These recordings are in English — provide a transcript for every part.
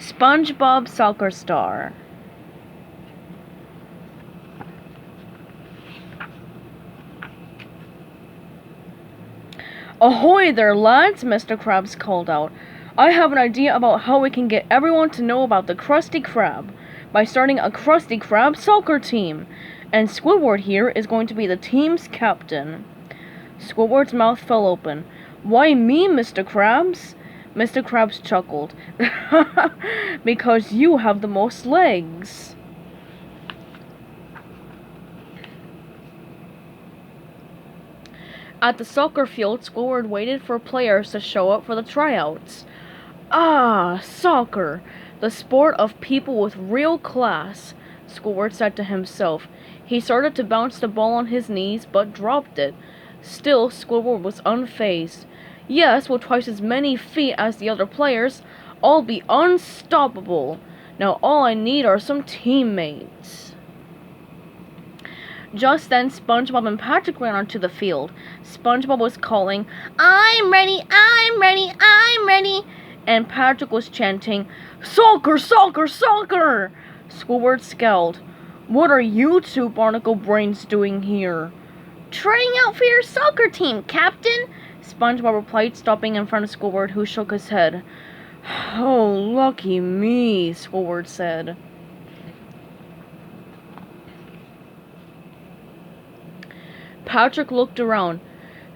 SpongeBob Soccer Star. Ahoy there, lads, Mr. Krabs called out. I have an idea about how we can get everyone to know about the Krusty Krab by starting a Krusty Krab soccer team. And Squidward here is going to be the team's captain. Squidward's mouth fell open. Why me, Mr. Krabs? Mr. Krabs chuckled. Because you have the most legs. At the soccer field, Squidward waited for players to show up for the tryouts. Ah, soccer, the sport of people with real class, Squidward said to himself. He started to bounce the ball on his knees, but dropped it. Still, Squidward was unfazed. Yes, with twice as many feet as the other players, I'll be unstoppable. Now all I need are some teammates. Just then, SpongeBob and Patrick ran onto the field. SpongeBob was calling, I'm ready, I'm ready, I'm ready. And Patrick was chanting, Soccer, soccer, soccer! Squidward scowled. What are you two barnacle brains doing here? Trying out for your soccer team, Captain, SpongeBob replied, stopping in front of Squidward, who shook his head. Oh, lucky me, Squidward said. Patrick looked around.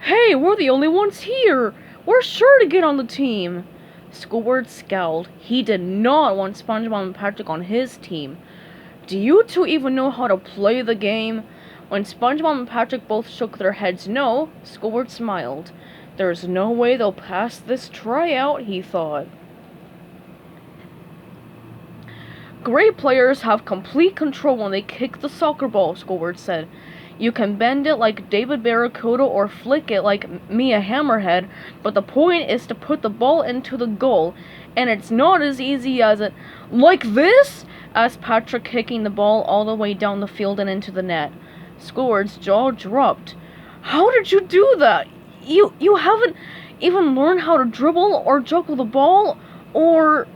Hey, we're the only ones here. We're sure to get on the team. Squidward scowled. He did not want SpongeBob and Patrick on his team. Do you two even know how to play the game? When SpongeBob and Patrick both shook their heads no, Squidward smiled. There's no way they'll pass this tryout, he thought. Great players have complete control when they kick the soccer ball, Squidward said. You can bend it like David Barracuda or flick it like Mia Hammerhead, but the point is to put the ball into the goal, and it's not as easy as it... Like this? Asked Patrick, kicking the ball all the way down the field and into the net. Squidward's jaw dropped. How did you do that? You haven't even learned how to dribble or juggle the ball or...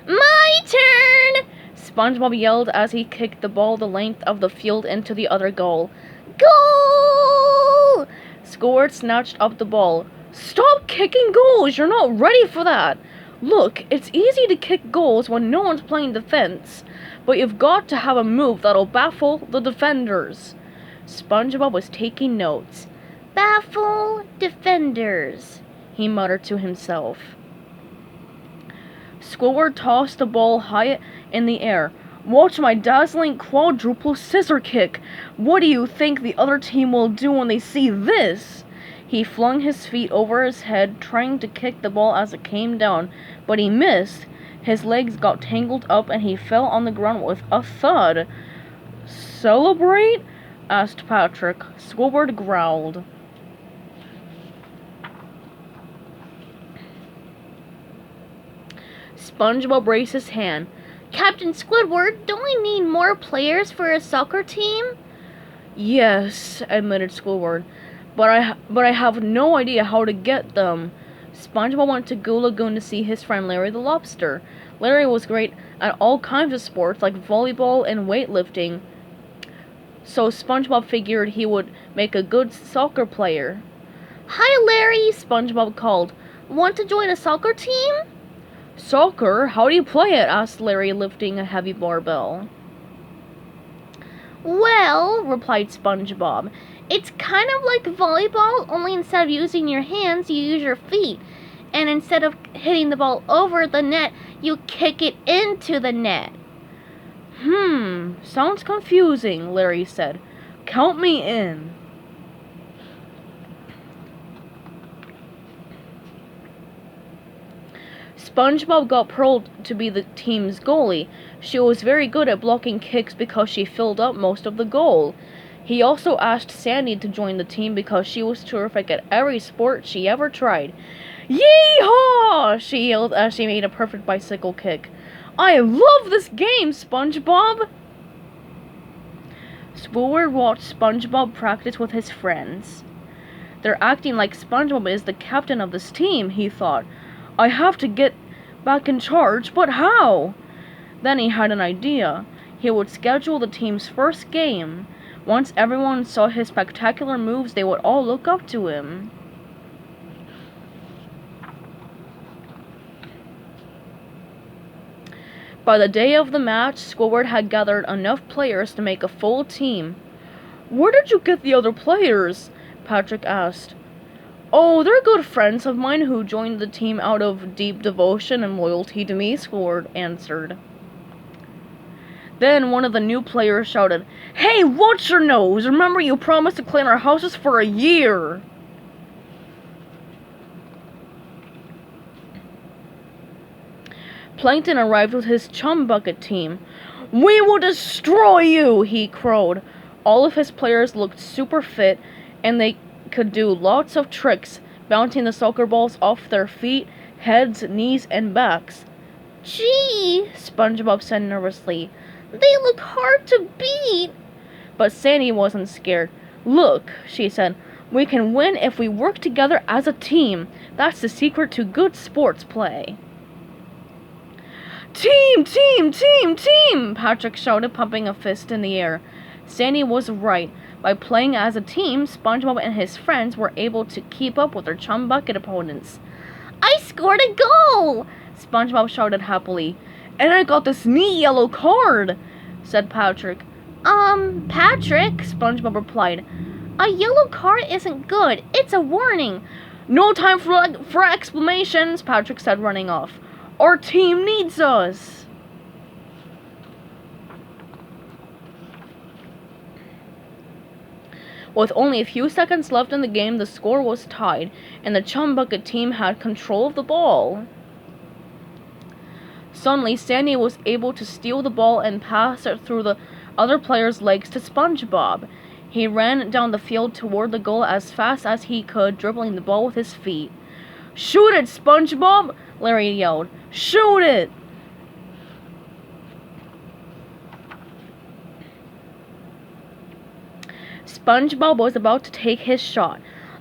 My turn! SpongeBob yelled as he kicked the ball the length of the field into the other goal. Goal! Squidward snatched up the ball. Stop kicking goals! You're not ready for that! Look, it's easy to kick goals when no one's playing defense, but you've got to have a move that'll baffle the defenders. SpongeBob was taking notes. Baffle defenders, he muttered to himself. Squidward tossed the ball high in the air. Watch my dazzling quadruple scissor kick. What do you think the other team will do when they see this? He flung his feet over his head, trying to kick the ball as it came down, but he missed. His legs got tangled up and he fell on the ground with a thud. Celebrate? Asked Patrick. Squidward growled. SpongeBob raised his hand. Captain Squidward, don't we need more players for a soccer team? Yes, admitted Squidward, but I have no idea how to get them. SpongeBob went to Goo Lagoon to see his friend Larry the Lobster. Larry was great at all kinds of sports like volleyball and weightlifting, so SpongeBob figured he would make a good soccer player. Hi, Larry, SpongeBob called. Want to join a soccer team? Soccer? How do you play it? Asked Larry, lifting a heavy barbell. Well, replied SpongeBob, it's kind of like volleyball, only instead of using your hands, you use your feet. And instead of hitting the ball over the net, you kick it into the net. Sounds confusing, Larry said. Count me in. SpongeBob got Pearl to be the team's goalie. She was very good at blocking kicks because she filled up most of the goal. He also asked Sandy to join the team because she was terrific at every sport she ever tried. Yee-haw! She yelled as she made a perfect bicycle kick. I love this game, SpongeBob! Squidward watched SpongeBob practice with his friends. They're acting like SpongeBob is the captain of this team, he thought. I have to get back in charge, but how? Then he had an idea. He would schedule the team's first game. Once everyone saw his spectacular moves, they would all look up to him. By the day of the match, Squidward had gathered enough players to make a full team. Where did you get the other players? Patrick asked. Oh, they're good friends of mine who joined the team out of deep devotion and loyalty to me, Squidward answered. Then one of the new players shouted, Hey, what's your nose? Remember you promised to clean our houses for a year. Plankton arrived with his chum bucket team. We will destroy you, he crowed. All of his players looked super fit, and they could do lots of tricks, bouncing the soccer balls off their feet, heads, knees, and backs. Gee, SpongeBob said nervously. They look hard to beat. But Sandy wasn't scared. Look, she said, we can win if we work together as a team. That's the secret to good sports play. Team, team, team, team, Patrick shouted, pumping a fist in the air. Sandy was right. By playing as a team, SpongeBob and his friends were able to keep up with their chum bucket opponents. I scored a goal! SpongeBob shouted happily. And I got this neat yellow card, said Patrick. Patrick, SpongeBob replied. A yellow card isn't good. It's a warning. No time for explanations, Patrick said, running off. Our team needs us. With only a few seconds left in the game, the score was tied, and the Chum Bucket team had control of the ball. Suddenly, Sandy was able to steal the ball and pass it through the other player's legs to SpongeBob. He ran down the field toward the goal as fast as he could, dribbling the ball with his feet. Shoot it, SpongeBob! Larry yelled. Shoot it! SpongeBob was about to take his shot.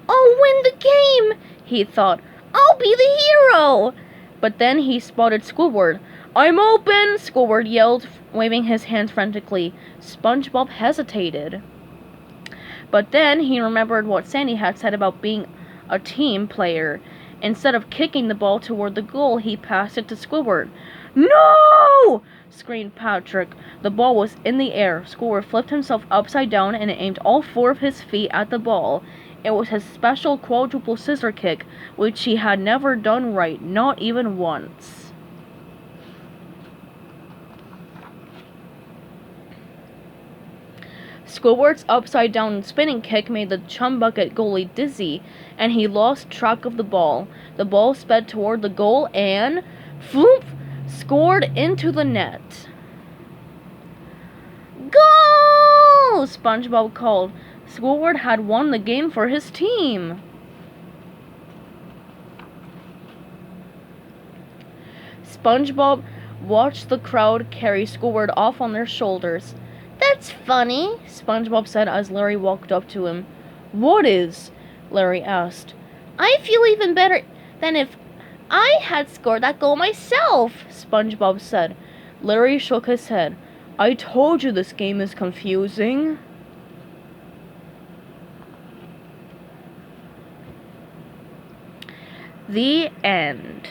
I'll win the game, he thought. I'll be the hero! But then he spotted Squidward. I'm open! Squidward yelled, waving his hands frantically. SpongeBob hesitated. But then he remembered what Sandy had said about being a team player. Instead of kicking the ball toward the goal, he passed it to Squidward. No! Screamed Patrick. The ball was in the air. Squidward flipped himself upside down and aimed all 4 of his feet at the ball. It was his special quadruple scissor kick, which he had never done right, not even once. Squidward's upside-down spinning kick made the Chum Bucket goalie dizzy, and he lost track of the ball. The ball sped toward the goal and, floop, scored into the net. Goal! SpongeBob called. Squidward had won the game for his team. SpongeBob watched the crowd carry Squidward off on their shoulders. That's funny, SpongeBob said as Larry walked up to him. What is? Larry asked. I feel even better than if I had scored that goal myself, SpongeBob said. Larry shook his head. I told you this game is confusing. The end.